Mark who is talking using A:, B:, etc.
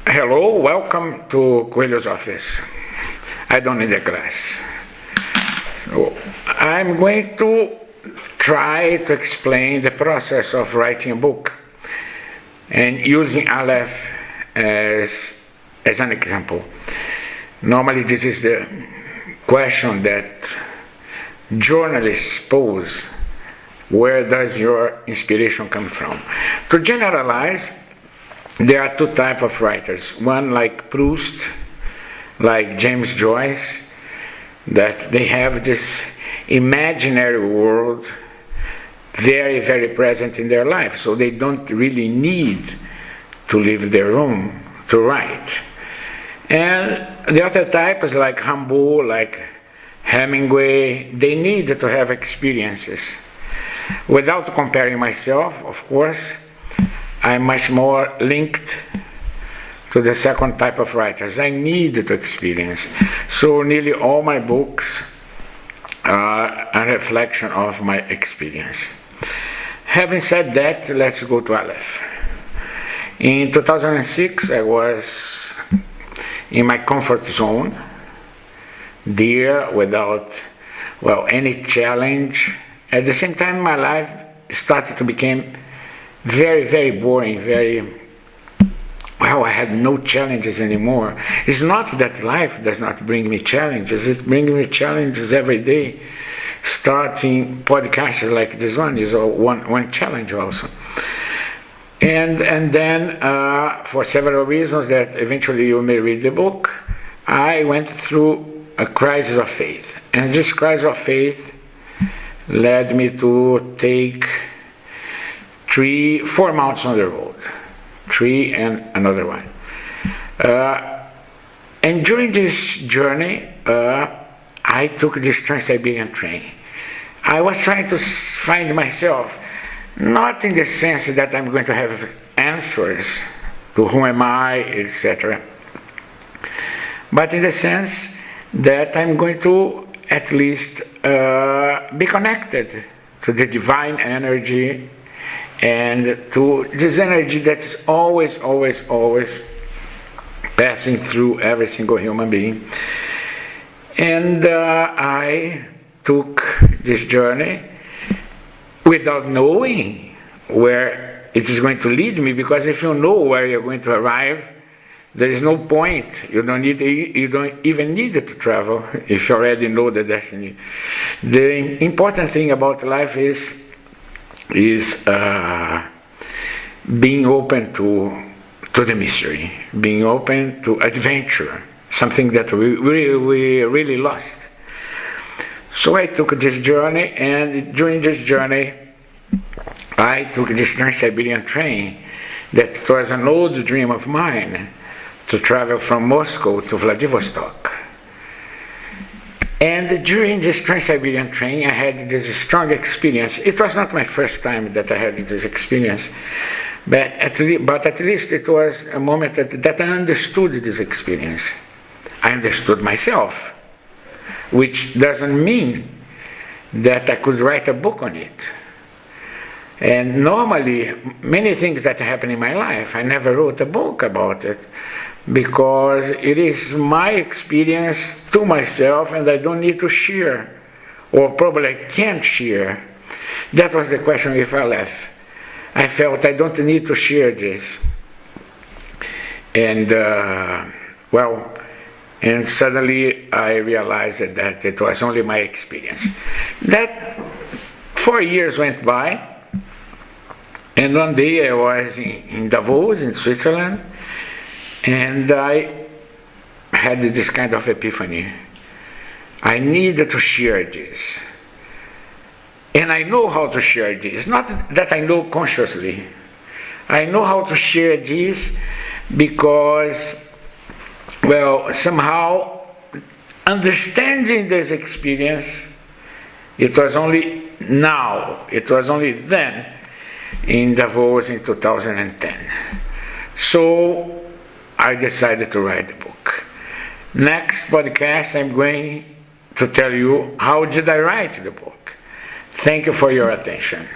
A: Hello, welcome to Coelho's office. I don't need a glass. So I'm going to try to explain the process of writing a book and using Aleph as an example. Normally this is the question that journalists pose. Where does your inspiration come from? To generalize, there are two types of writers. One like Proust, like James Joyce, that they have this imaginary world very, very present in their life, so they don't really need to leave their room to write. And the other type is like Rimbaud, like Hemingway. They need to have experiences. Without comparing myself, of course, I'm much more linked to the second type of writers. I need to experience. So nearly all my books are a reflection of my experience. Having said that, let's go to Aleph. In 2006, I was in my comfort zone, there without, any challenge. At the same time, my life started to become very, very boring, I had no challenges anymore. It's not that life does not bring me challenges, it brings me challenges every day. Starting podcasts like this one is one challenge also. And then, for several reasons that eventually you may read the book, I went through a crisis of faith. And this crisis of faith led me to take 4 months on the road, 3 and another one. And during this journey, I took this Trans-Siberian train. I was trying to find myself, not in the sense that I'm going to have answers to who am I, etc., but in the sense that I'm going to at least be connected to the divine energy and to this energy that is always passing through every single human being. And I took this journey without knowing where it is going to lead me, because if you know where you're going to arrive, there is no point. You don't even need to travel if you already know the destiny. The important thing about life is being open to the mystery, being open to adventure, something that we really lost. So I took this journey, and during this journey, I took this Trans-Siberian train that was an old dream of mine, to travel from Moscow to Vladivostok. And during this Trans-Siberian train, I had this strong experience. It was not my first time that I had this experience, but at least it was a moment that I understood this experience. I understood myself, which doesn't mean that I could write a book on it. And normally, many things that happen in my life, I never wrote a book about it, because it is my experience to myself and I don't need to share, or probably I can't share. That was the question with Aleph. I felt I don't need to share this. And and suddenly I realized that it was only my experience. That 4 years went by, and one day I was in Davos, in Switzerland, and I had this kind of epiphany. I needed to share this. And I know how to share this. Not that I know consciously. I know how to share this because, somehow understanding this experience, it was only then, in Davos in 2010. So I decided to write the book. Next podcast, I'm going to tell you how did I write the book. Thank you for your attention.